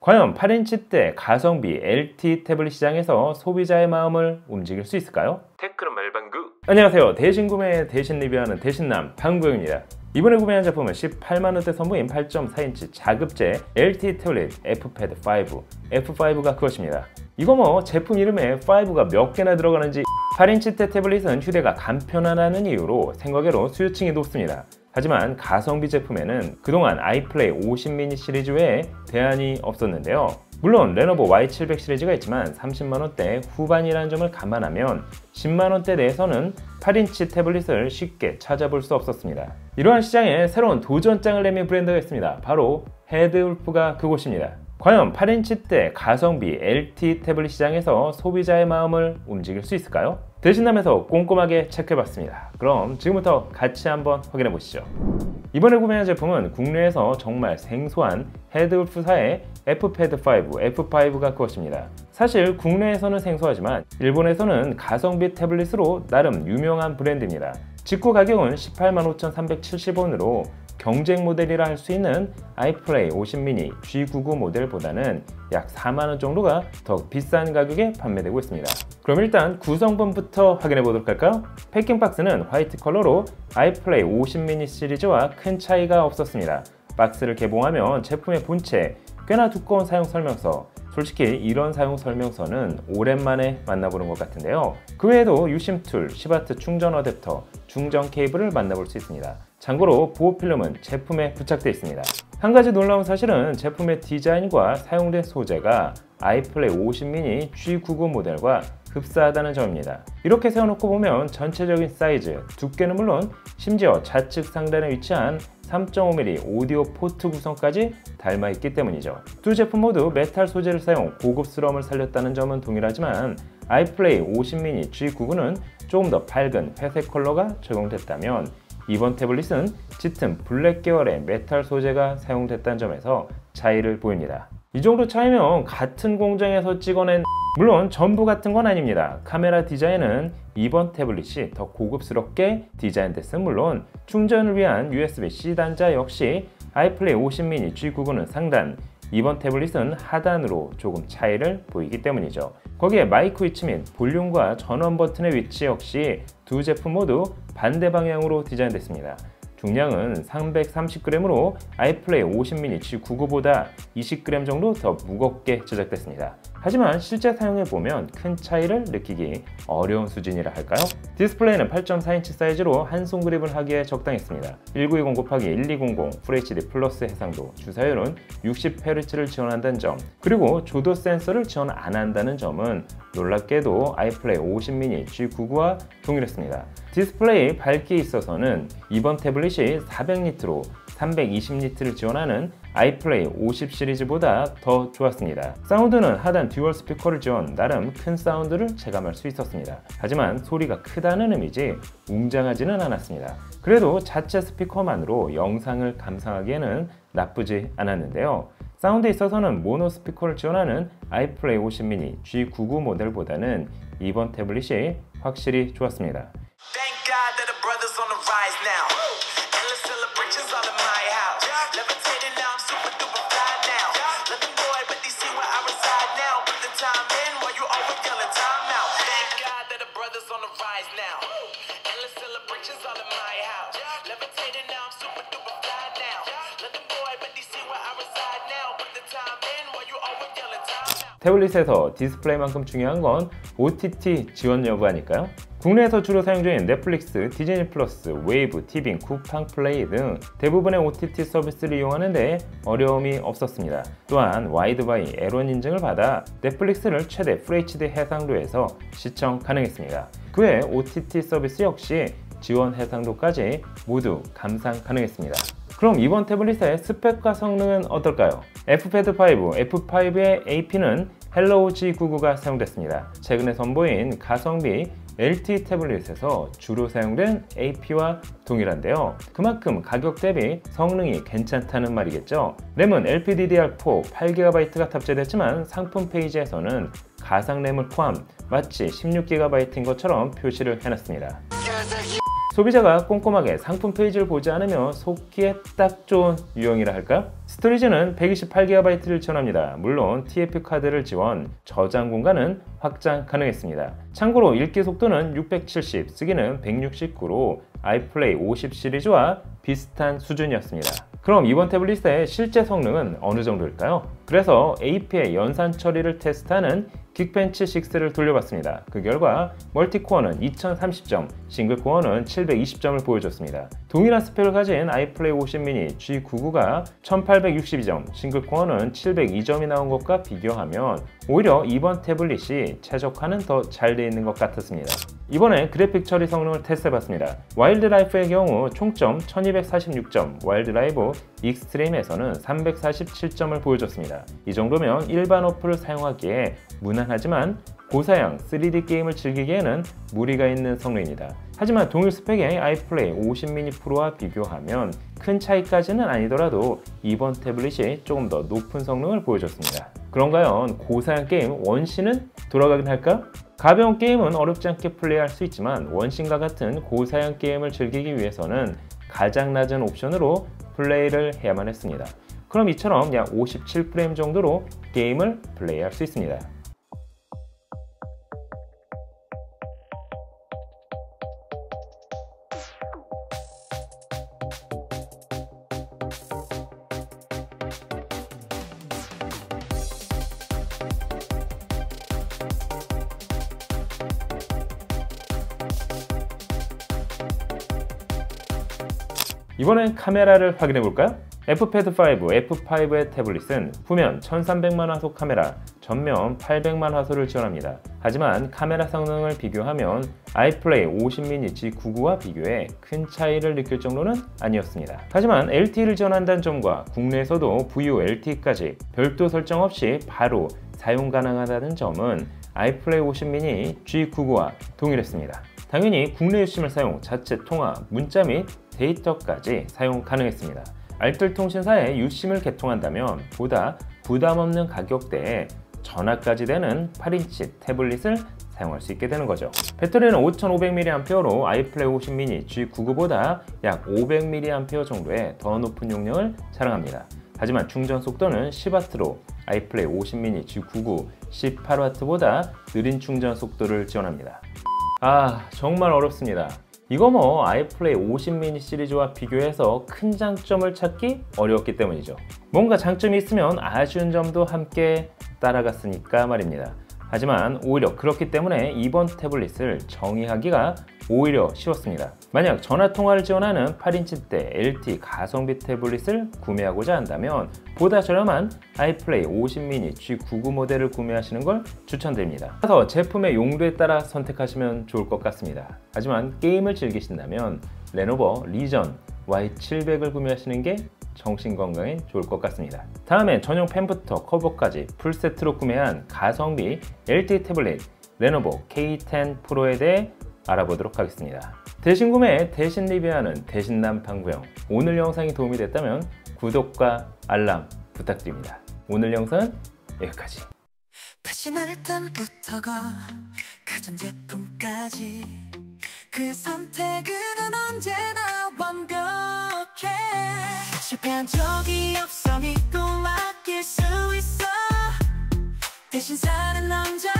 과연 8인치대 가성비 LTE 태블릿 시장에서 소비자의 마음을 움직일 수 있을까요? 테크로 말방구. 안녕하세요. 대신 구매 대신 리뷰하는 대신남 방구영입니다. 이번에 구매한 제품은 18만원대 선보인 8.4인치 자급제 LTE 태블릿 Fpad 5 F5가 그것입니다. 이거 뭐 제품 이름에 5가 몇 개나 들어가는지. 8인치대 태블릿은 휴대가 간편하다는 이유로 생각외로 수요층이 높습니다. 하지만 가성비 제품에는 그동안 아이플레이 50 미니 시리즈 외에 대안이 없었는데요. 물론 레노버 Y700 시리즈가 있지만 30만원대 후반이라는 점을 감안하면 10만원대 내에서는 8인치 태블릿을 쉽게 찾아볼 수 없었습니다. 이러한 시장에 새로운 도전장을 내민 브랜드가 있습니다. 바로 헤드울프가 그곳입니다. 과연 8인치대 가성비 LTE 태블릿 시장에서 소비자의 마음을 움직일 수 있을까요? 대신남에서 꼼꼼하게 체크해봤습니다. 그럼 지금부터 같이 한번 확인해 보시죠. 이번에 구매한 제품은 국내에서 정말 생소한 헤드울프사의 Fpad 5 F5가 그것입니다. 사실 국내에서는 생소하지만 일본에서는 가성비 태블릿으로 나름 유명한 브랜드입니다. 직구 가격은 185,370원으로 경쟁 모델이라 할 수 있는 아이플레이 50 미니 G99 모델보다는 약 4만원 정도가 더 비싼 가격에 판매되고 있습니다. 그럼 일단 구성품부터 확인해 보도록 할까요? 패킹 박스는 화이트 컬러로 아이플레이 50 미니 시리즈와 큰 차이가 없었습니다. 박스를 개봉하면 제품의 본체, 꽤나 두꺼운 사용 설명서. 솔직히 이런 사용 설명서는 오랜만에 만나보는 것 같은데요. 그 외에도 유심 툴, 10W 충전 어댑터, 충전 케이블을 만나볼 수 있습니다. 참고로 보호 필름은 제품에 부착되어 있습니다. 한 가지 놀라운 사실은 제품의 디자인과 사용된 소재가 아이플레이 50 미니 G99 모델과 흡사하다는 점입니다. 이렇게 세워놓고 보면 전체적인 사이즈, 두께는 물론 심지어 좌측 상단에 위치한 3.5mm 오디오 포트 구성까지 닮아있기 때문이죠. 두 제품 모두 메탈 소재를 사용 고급스러움을 살렸다는 점은 동일하지만 아이플레이 50 미니 G99는 조금 더 밝은 회색 컬러가 적용됐다면 이번 태블릿은 짙은 블랙 계열의 메탈 소재가 사용됐다는 점에서 차이를 보입니다. 이 정도 차이면 같은 공장에서 찍어낸 물론 전부 같은 건 아닙니다. 카메라 디자인은 이번 태블릿이 더 고급스럽게 디자인됐음 물론 충전을 위한 USB-C 단자 역시 아이플레이 50 미니 G99는 상단, 이번 태블릿은 하단으로 조금 차이를 보이기 때문이죠. 거기에 마이크 위치 및 볼륨과 전원 버튼의 위치 역시 두 제품 모두 반대 방향으로 디자인됐습니다. 중량은 330g으로 아이플레이 50 미니 G99보다 20g 정도 더 무겁게 제작됐습니다. 하지만 실제 사용해보면 큰 차이를 느끼기 어려운 수준이라 할까요? 디스플레이는 8.4인치 사이즈로 한 손 그립을 하기에 적당했습니다. 1920/1200 FHD 플러스 해상도, 주사율은 60Hz를 지원한다는 점, 그리고 조도 센서를 지원 안 한다는 점은 놀랍게도 아이플레이 50 미니 G99와 동일했습니다. 디스플레이 밝기에 있어서는 이번 태블릿이 400니트로 320니트를 지원하는 아이플레이 50 시리즈보다 더 좋았습니다. 사운드는 하단 듀얼 스피커를 지원, 나름 큰 사운드를 체감할 수 있었습니다. 하지만 소리가 크다는 의미지 웅장하지는 않았습니다. 그래도 자체 스피커만으로 영상을 감상하기에는 나쁘지 않았는데요. 사운드에 있어서는 모노 스피커를 지원하는 아이플레이 50 미니 G99 모델보다는 이번 태블릿이 확실히 좋았습니다. 태블릿에서 디스플레이만큼 중요한 건 OTT 지원 여부 아닐까요? 국내에서 주로 사용 중인 넷플릭스, 디즈니 플러스, 웨이브, 티빙, 쿠팡 플레이 등 대부분의 OTT 서비스를 이용하는 데 어려움이 없었습니다. 또한 와이드바이 L1 인증을 받아 넷플릭스를 최대 FHD 해상도에서 시청 가능했습니다. 그 외 OTT 서비스 역시 지원 해상도까지 모두 감상 가능했습니다. 그럼 이번 태블릿의 스펙과 성능은 어떨까요? Fpad 5, F5의 AP는 헬로우 G99가 사용됐습니다. 최근에 선보인 가성비 LTE 태블릿에서 주로 사용된 AP와 동일한데요. 그만큼 가격 대비 성능이 괜찮다는 말이겠죠. 램은 LPDDR4 8GB가 탑재됐지만 상품 페이지에서는 가상 램을 포함 마치 16GB인 것처럼 표시를 해놨습니다. 소비자가 꼼꼼하게 상품 페이지를 보지 않으면 속기에 딱 좋은 유형이라 할까요? 스토리지는 128GB를 지원합니다. 물론 TF 카드를 지원, 저장 공간은 확장 가능했습니다. 참고로 읽기 속도는 670, 쓰기는 169로 아이플레이 50 시리즈와 비슷한 수준이었습니다. 그럼 이번 태블릿의 실제 성능은 어느 정도일까요? 그래서 AP의 연산 처리를 테스트하는 긱벤치 6를 돌려봤습니다. 그 결과 멀티코어는 2030점, 싱글코어는 720점을 보여줬습니다. 동일한 스펙을 가진 아이플레이 50 미니 G99가 1862점, 싱글코어는 702점이 나온 것과 비교하면 오히려 이번 태블릿이 최적화는 더 잘 돼 있는 것 같았습니다. 이번에 그래픽 처리 성능을 테스트해봤습니다. 와일드라이프의 경우 총점 1246점, 와일드라이프 익스트림에서는 347점을 보여줬습니다. 이 정도면 일반 어플을 사용하기에 무난하지만 고사양 3D 게임을 즐기기에는 무리가 있는 성능입니다. 하지만 동일 스펙의 아이플레이 50 미니 프로와 비교하면 큰 차이까지는 아니더라도 이번 태블릿이 조금 더 높은 성능을 보여줬습니다. 그런가요? 고사양 게임 원신은 돌아가긴 할까? 가벼운 게임은 어렵지 않게 플레이할 수 있지만 원신과 같은 고사양 게임을 즐기기 위해서는 가장 낮은 옵션으로 플레이를 해야만 했습니다. 그럼 이처럼 약 57프레임 정도로 게임을 플레이할 수 있습니다. 이번엔 카메라를 확인해 볼까요? FPad5, F5의 태블릿은 후면 1300만 화소 카메라, 전면 800만 화소를 지원합니다. 하지만 카메라 성능을 비교하면 아이플레이 50 미니 G99와 비교해 큰 차이를 느낄 정도는 아니었습니다. 하지만 LTE를 지원한다는 점과 국내에서도 VoLTE까지 별도 설정 없이 바로 사용 가능하다는 점은 아이플레이 50 미니 G99와 동일했습니다. 당연히 국내 유심을 사용, 자체 통화, 문자 및 데이터까지 사용 가능했습니다. 알뜰통신사의 유심을 개통한다면 보다 부담 없는 가격대에 전화까지 되는 8인치 태블릿을 사용할 수 있게 되는 거죠. 배터리는 5500mAh로 아이플레이 50 미니 G99보다 약 500mAh 정도의 더 높은 용량을 자랑합니다. 하지만 충전 속도는 10W로 아이플레이 50 미니 G99 18W보다 느린 충전 속도를 지원합니다. 정말 어렵습니다. 이거 뭐 아이플레이 50 미니 시리즈와 비교해서 큰 장점을 찾기 어려웠기 때문이죠. 뭔가 장점이 있으면 아쉬운 점도 함께 따라갔으니까 말입니다. 하지만 오히려 그렇기 때문에 이번 태블릿을 정의하기가 오히려 쉬웠습니다. 만약 전화통화를 지원하는 8인치대 LTE 가성비 태블릿을 구매하고자 한다면 보다 저렴한 아이플레이 50 미니 G99 모델을 구매하시는 걸 추천드립니다. 그래서 제품의 용도에 따라 선택하시면 좋을 것 같습니다. 하지만 게임을 즐기신다면 레노버 리전 Y700을 구매하시는 게 정신건강에 좋을 것 같습니다. 다음엔 전용 펜부터 커버까지 풀세트로 구매한 가성비 LTE 태블릿 레노버 K10 프로에 대해 알아보도록 하겠습니다. 대신 구매, 대신 리뷰하는 대신남 방구영. 오늘 영상이 도움이 됐다면 구독과 알람 부탁드립니다. 오늘 영상은 여기까지. 다시 알단부터가 가전제품까지 그 선택은 언제나 완벽해. 실패한 적이 없어 믿고 맡길 수 있어. 대신 사는 남자